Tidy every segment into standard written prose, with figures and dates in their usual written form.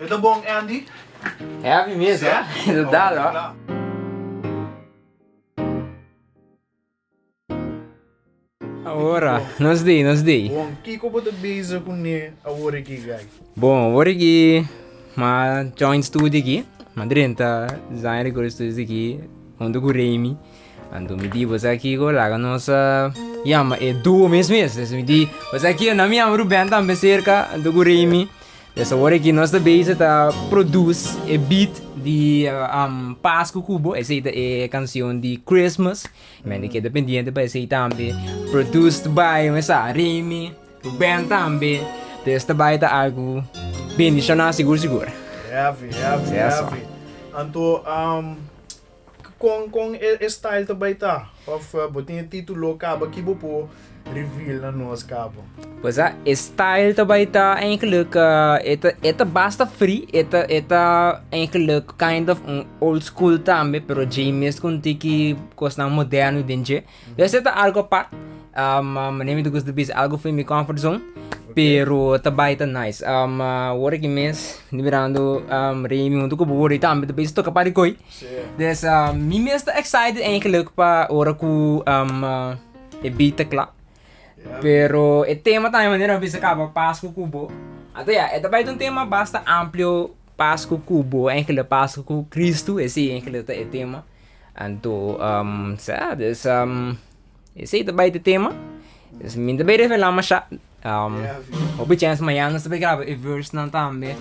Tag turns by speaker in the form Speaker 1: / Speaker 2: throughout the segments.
Speaker 1: Muito bom, Andy?
Speaker 2: É a mim mesmo, ó. Dá, ó. Ora, nos dei.
Speaker 1: Bom, kiko po bezig com ne a hora aqui, guys.
Speaker 2: Bom, agora aqui, uma joint studio aqui, uma drenta, design de studio aqui, onde o Remy, ando me di, você aqui, lá, a nossa, chama, é duo mesmo, você me di, você aqui, na minha Ruben também cerca, ando o Remy, essa hora aqui, nossa base, tá, produz, é beat de Páscoa Cubo, essa é canção de Christmas, mas que é dependente, para essa também, produced by, essa, Remy, Ruben também, desta baita algo bem adicional, seguro.
Speaker 1: Heavy. Anto, com style também tá. Of, botinha título, acaba aqui, po reveal na nós, cabo.
Speaker 2: Pois é, style também tá eigenlijk, eta basta free, eta eigenlijk kind of old school também, pero James com tiki coisa moderno dentro. Dessa tá algo parte, nem me gosto de algo foi minha comfort zone. Pero tabay ta nice. Work mes liberando Remy untuk kuburi tam de base to kapari koi. Des mi mesta excited eigenlijk pa ora ku ebita kla. Pero e tema tayo maneira bisa acaba Páscoa Cubo. Até é tabay um tema basta amplio Páscoa Cubo, eigenlijk Páscoa cu Cristo, esse eigenlijk é tema. Anto des esse tabay de tema. Des minta bem revelar mas Obi chance amanhã nós também grava e verse não também.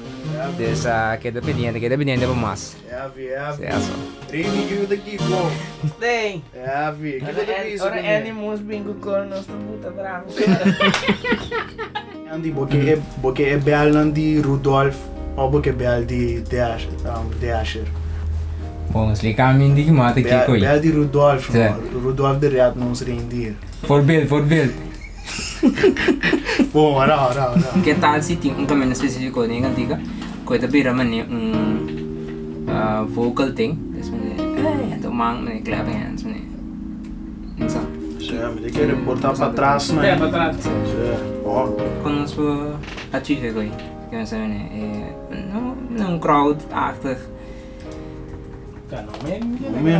Speaker 2: Dessa que é dependente para mais.
Speaker 1: Heavy.
Speaker 2: Certo.
Speaker 1: Remy, que daqui, go.
Speaker 3: Tem.
Speaker 1: Heavy. Que daqui,
Speaker 3: Ora animals bingo com nós puta bravo.
Speaker 1: Andy, porque é bel de Rudolf, ou porque é bel de Asher.
Speaker 2: Bom, explicar me de que mata aqui coi.
Speaker 1: Bel de Rudolf, Rudolf de Red Nose Reindeer.
Speaker 2: Voorbeeld.
Speaker 1: Bom, ora.
Speaker 2: Que tal se tem caminho específico nem antiga, coisa bira mane vocal thing, desmane, então mang mane clap hands mane. Então,
Speaker 1: me quer botar para trás, né?
Speaker 3: Para trás.
Speaker 1: Bom.
Speaker 2: quando nós for atingir coi, que nós né, não crowd actor.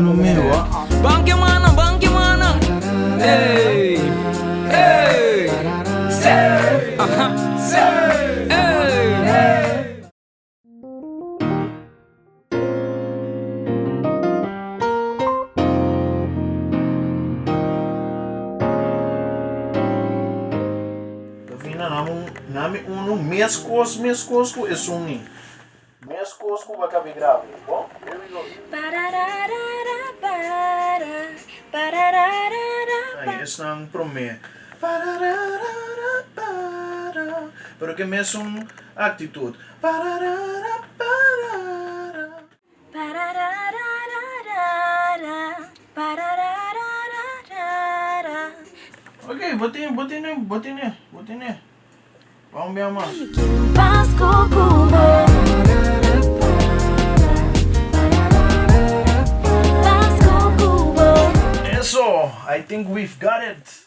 Speaker 1: No meu, ó.
Speaker 2: Banque mana. Hey.
Speaker 1: Nami uno mês cosco é sungi. Mês cosco vai caber grave, bom? Here we go. Aí, esse não promete. Pero que mês atitude. Ok, botinha. Vamos ver mais.
Speaker 4: Páscoa Cubo.
Speaker 1: Eso, I think we've got it.